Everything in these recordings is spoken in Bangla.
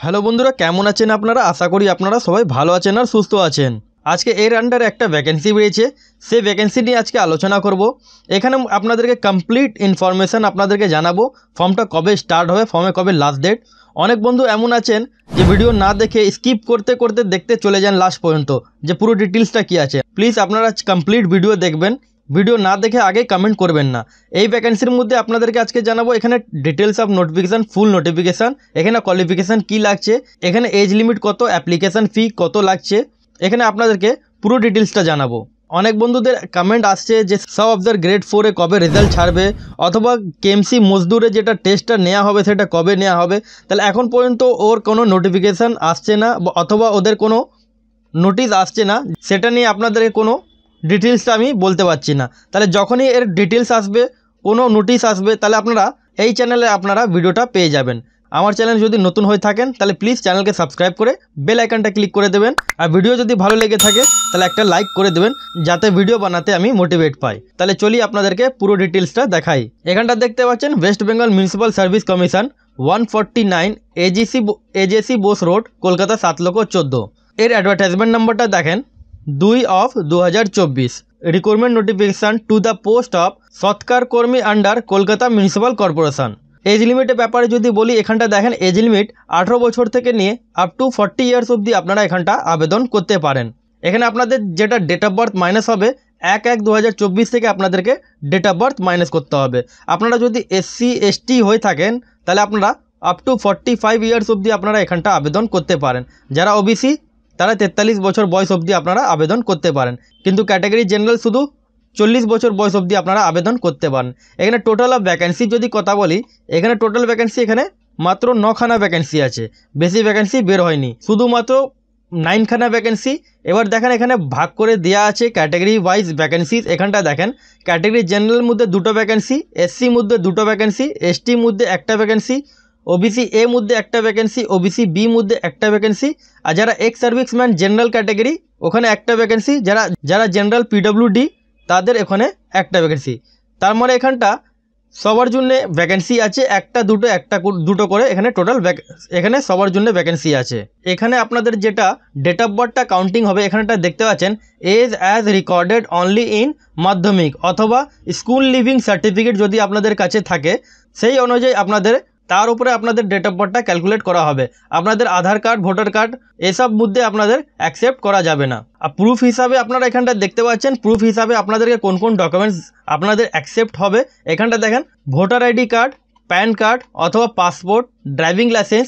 হ্যালো বন্ধুরা, কেমন আছেন আপনারা? আশা করি আপনারা সবাই ভালো আছেন আর সুস্থ আছেন। আজকে এর আন্ডারে একটা ভ্যাকেন্সি বেরিয়েছে, সেই ভ্যাকেন্সি নিয়ে আজকে আলোচনা করব। এখানে আপনাদেরকে কমপ্লিট ইনফরমেশান আপনাদেরকে জানাবো। ফর্মটা কবে স্টার্ট হবে, ফর্মে কবে লাস্ট ডেট। অনেক বন্ধু এমন আছেন যে ভিডিও না দেখে স্কিপ করতে করতে দেখতে চলে যান লাস্ট পর্যন্ত, যে পুরো ডিটেলসটা কী আছে। প্লিজ আপনারা কমপ্লিট ভিডিও দেখবেন, ভিডিও না দেখে আগে কমেন্ট করবেন না। এই ভ্যাকেন্সির মধ্যে আপনাদেরকে আজকে জানাবো এখানে details of notification, full notification, এখানে কোয়ালিফিকেশান কী লাগছে, এখানে এজ লিমিট কত, অ্যাপ্লিকেশান ফি কত লাগছে, এখানে আপনাদেরকে পুরো ডিটেলসটা জানাবো। অনেক বন্ধুদের কমেন্ট আসছে যে সব অফ গ্রেড 4-এ কবে রেজাল্ট ছাড়বে, অথবা কেএমসি মজদুরে যেটা টেস্টটা নেওয়া হবে সেটা কবে নেওয়া হবে। তাহলে এখন পর্যন্ত ওর কোনো নোটিফিকেশান আসছে না, অথবা ওদের কোনো নোটিশ আসছে না, সেটা নিয়ে আপনাদেরকে কোনো ডিটেলসটা আমি বলতে পারছি না। তাহলে যখনই এর ডিটেলস আসবে, কোনো নোটিশ আসবে, তাহলে আপনারা এই চ্যানেলে আপনারা ভিডিওটা পেয়ে যাবেন। আমার চ্যানেল যদি নতুন হয়ে থাকেন তাহলে প্লিজ চ্যানেলকে সাবস্ক্রাইব করে বেল আইকনটা ক্লিক করে দেবেন। আর ভিডিও যদি ভালো লেগে থাকে তাহলে একটা লাইক করে দেবেন, যাতে ভিডিও বানাতে আমি মোটিভেট পাই। তাহলে চলি আপনাদেরকে পুরো ডিটেলসটা দেখাই। এখানটা দেখতে পাচ্ছেন West Bengal municipal service commission 149 AJC Bose road, Kolkata 7,14,000। এর অ্যাডভার্টাইজমেন্ট নাম্বারটা দেখেন 2/2024। Recruitment notification to the post of সৎকার কর্মী under Kolkata municipal corporation. Age লিমিটের ব্যাপারে যদি বলি, এখানটা দেখেন এজ লিমিট 18 বছর থেকে নিয়ে আপ টু 40 ইয়ার্স অবধি আপনারা এখানটা আবেদন করতে পারেন। এখানে আপনাদের যেটা ডেট অফ বার্থ মাইনাস হবে 1/1/2024 থেকে আপনাদেরকে ডেট অফ বার্থ মাইনাস করতে হবে। আপনারা যদি SC ST হয়ে থাকেন তাহলে আপনারা আপ টু 45 ইয়ার্স অবধি আপনারা এখানটা আবেদন করতে পারেন। যারা OBC তারা 43 বছর বয়স অবধি আপনারা আবেদন করতে পারেন, কিন্তু ক্যাটাগরি জেনারেল শুধু 40 বছর বয়স অবধি আপনারা আবেদন করতে পারেন। এখানে টোটাল অফ ভ্যাকেন্সি যদি কথা বলি, এখানে টোটাল ভ্যাকেন্সি এখানে মাত্র 9খানা ভ্যাকেন্সি আছে, বেশি ভ্যাকেন্সি বের হয়নি, শুধুমাত্র 9খানা ভ্যাকেন্সি। এবার দেখেন এখানে ভাগ করে দেওয়া আছে ক্যাটাগরি ওয়াইজ ভ্যাকেন্সিজ। এখানটা দেখেন ক্যাটাগরি জেনারেল মধ্যে 2টো ভ্যাকেন্সি, SC মধ্যে 2টো ভ্যাকেন্সি, ST মধ্যে 1টা ভ্যাকেন্সি, OBC A মধ্যে 1টা ভ্যাকেন্সি, OBC B মধ্যে 1টা ভ্যাকেন্সি। আর যারা এক্স সার্ভিসম্যান জেনারেল ক্যাটাগরি ওখানে 1টা ভ্যাকেন্সি, যারা জেনারেল PWD তাদের এখানে 1টা ভ্যাকেন্সি। তার মানে এখানটা সবার জন্য ভ্যাকেন্সি আছে, একটা দুটো করে এখানে টোটাল এখানে সবার জন্য ভ্যাকেন্সি আছে। এখানে আপনাদের যেটা ডেট অফ বার্থটা কাউন্টিং হবে, এখানটা দেখতে পাচ্ছেন age as recorded only in Madhyamik অথবা স্কুল লিভিং সার্টিফিকেট যদি আপনাদের কাছে থাকে, সেই অনুযায়ী আপনাদের তার উপরে আপনাদের ডেট অফ বার্থটা ক্যালকুলেট করা হবে। আপনাদের আধার কার্ড, ভোটার কার্ড এসব মধ্যে আপনাদের অ্যাকসেপ্ট করা যাবে না। আর প্রুফ হিসাবে আপনারা এখানটা দেখতে পাচ্ছেন, প্রুফ হিসাবে আপনাদেরকে কোন কোন ডকুমেন্টস আপনাদের অ্যাকসেপ্ট হবে। এখানটা দেখেন voter ID card, pan card অথবা পাসপোর্ট, ড্রাইভিং লাইসেন্স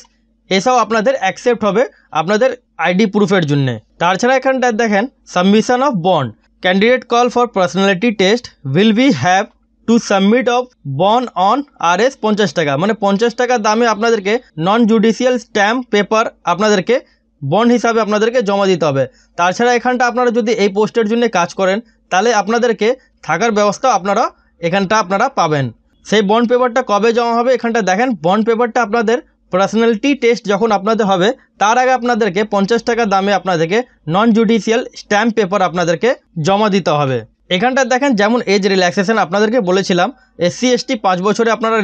এসব আপনাদের অ্যাকসেপ্ট হবে আপনাদের আইডি প্রুফের জন্য। তাছাড়া এখানটা দেখেন submission of bond, candidate call for personality test will be have to submit of bond on RS 50 টাকা, মানে 50 টাকা দামে আপনাদেরকে নন জুডিশিয়াল স্ট্যাম্প পেপার আপনাদেরকে বন্ড হিসাবে আপনাদেরকে জমা দিতে হবে। তাছাড়া এখানটা আপনারা যদি এই পোস্টের জন্য কাজ করেন তাহলে আপনাদেরকে থাকার ব্যবস্থা আপনারা পাবেন। সেই বন্ড পেপারটা কবে জমা হবে, এখানটা দেখেন বন্ড পেপারটা আপনাদের পার্সোনালিটি টেস্ট যখন আপনাদের হবে তার আগে আপনাদেরকে 50 টাকা দামে আপনাদেরকে নন জুডিশিয়াল স্ট্যাম্প পেপার আপনাদেরকে জমা দিতে হবে। এখানটা দেখেন যেমন এজ রিল্যাক্সেশন আপনাদেরকে বলেছিলাম, SC ST 5 বছরে আপনারা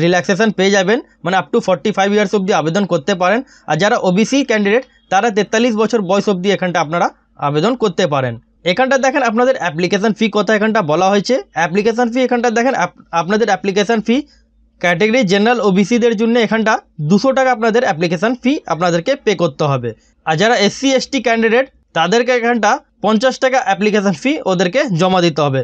রিল্যাক্সেশন পেয়ে যাবেন, মানে আপ টু 45 ইয়ার্স অবধি আবেদন করতে পারেন। আর যারা OBC ক্যান্ডিডেট তারা 43 বছর বয়স অবধি এখানটা আপনারা আবেদন করতে পারেন। এখানটা দেখেন আপনাদের অ্যাপ্লিকেশন ফি কথা এখানটা বলা হয়েছে। অ্যাপ্লিকেশন ফি এখানটা দেখেন আপনাদের অ্যাপ্লিকেশন ফি ক্যাটাগরি জেনারেল OBCদের জন্য এখানটা 200 টাকা আপনাদের অ্যাপ্লিকেশন ফি আপনাদেরকে পে করতে হবে। আর যারা SC ST ক্যান্ডিডেট তাদেরকে এখানটা 50 টাকা অ্যাপ্লিকেশন ফি ওদেরকে জমা দিতে হবে।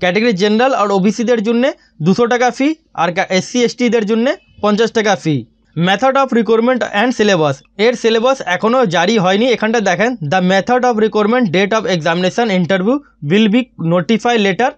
ক্যাটাগরি জেনারেল আর OBCদের জন্য 200 টাকা ফি, আর SC STদের জন্য 50 টাকা ফি। Method of recruitment and syllabus, এর সিলেবাস এখনও জারি হয়নি। এখানটা দেখেন the method of recruitment, date of examination, interview will be notify letter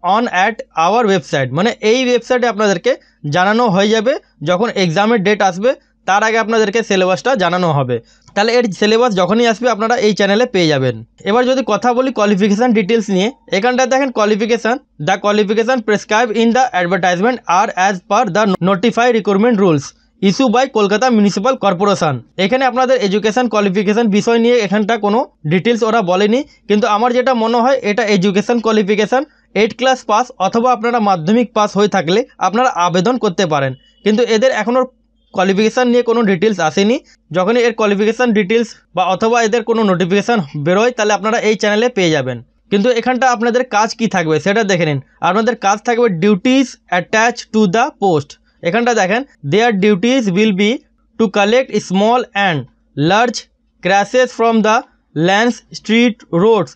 on at our website, মানে এই ওয়েবসাইটে আপনাদেরকে জানানো হয়ে যাবে যখন এক্সামের ডেট আসবে, তার আগে আপনাদেরকে সিলেবাসটা জানানো হবে। তাহলে এর সিলেবাস যখনই আসবে আপনারা এই চ্যানেলে পেয়ে যাবেন। এবার যদি কথা বলি কোয়ালিফিকেশান ডিটেলস নিয়ে, এখানটা দেখেন qualification, the qualification prescribe in the advertisement are as per the notify recruitment rules issue by Kolkata municipal corporation. এখানে আপনাদের এডুকেশন কোয়ালিফিকেশান বিষয় নিয়ে এখানটা কোনো ডিটেলস ওরা বলেনি, কিন্তু আমার যেটা মনে হয় এটা এডুকেশন কোয়ালিফিকেশান 8 ক্লাস পাস অথবা আপনারা মাধ্যমিক পাস হয়ে থাকলে আপনারা আবেদন করতে পারেন। কিন্তু এদের এখনও কোয়ালিফিকেশান নিয়ে কোনো ডিটেলস আসেনি। যখনই এর কোয়ালিফিকেশান ডিটেলস বা অথবা এদের কোনো নোটিফিকেশান বেরোয় তাহলে আপনারা এই চ্যানেলে পেয়ে যাবেন। কিন্তু এখানটা আপনাদের কাজ কি থাকবে সেটা দেখে নিন। আপনাদের কাজ থাকবে duties attach to the post. এখানটা দেখেন their duties will be to collect small and large carcasses from the lands street roads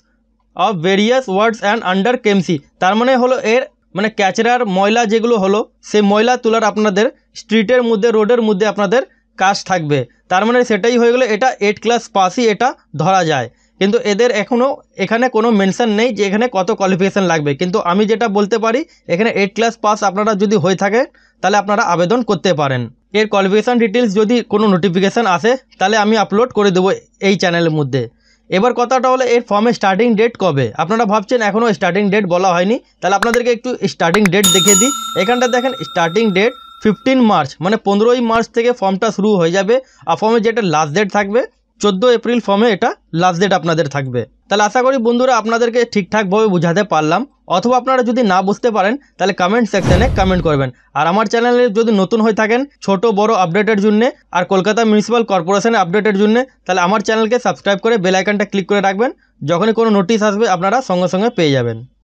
of various wards and under KMC. তার মানে হলো এর মানে ক্যাচরার ময়লা যেগুলো হলো সেই ময়লা তোলার আপনাদের স্ট্রিটের মধ্যে রোডের মধ্যে আপনাদের কাজ থাকবে। তার মানে সেটাই হয়ে গেলো এটা 8 ক্লাস পাসই এটা ধরা যায়। কিন্তু এদের এখনও এখানে কোনো মেনশন নেই যে এখানে কত কোয়ালিফিকেশান লাগবে। কিন্তু আমি যেটা বলতে পারি এখানে 8 ক্লাস পাস আপনারা যদি হয়ে থাকে তাহলে আপনারা আবেদন করতে পারেন। এর কোয়ালিফিকেশান ডিটেলস যদি কোনো নোটিফিকেশান আসে তাহলে আমি আপলোড করে দেবো এই চ্যানেলের মধ্যে। এবার কথাটা হলো এর ফর্মের স্টার্টিং ডেট কবে। আপনারা ভাবছেন এখনও স্টার্টিং ডেট বলা হয়নি, তাহলে আপনাদেরকে একটু স্টার্টিং ডেট দেখিয়ে দিই। এখানটা দেখেন স্টার্টিং ডেট 15 মার্চ, মানে 15ই মার্চ থেকে ফর্মটা শুরু হয়ে যাবে। আর ফর্মের যেটা লাস্ট ডেট থাকবে 14 এপ্রিল ফর্মে এটা লাস্ট ডেট আপনাদের থাকবে। তাহলে আশা করি বন্ধুরা আপনাদেরকে ঠিকঠাকভাবে বোঝাতে পারলাম। অথবা আপনারা যদি না বুঝতে পারেন তাহলে কমেন্ট সেকশানে কমেন্ট করবেন। আর আমার চ্যানেলে যদি নতুন হয়ে থাকেন ছোট বড় আপডেটের জন্য আর কলকাতা মিউনিসিপ্যাল কর্পোরেশনের আপডেটের জন্য তাহলে আমার চ্যানেলকে সাবস্ক্রাইব করে বেল আইকনটা ক্লিক করে রাখবেন। যখনই কোনো নোটিশ আসবে আপনারা সঙ্গে সঙ্গে পেয়ে যাবেন।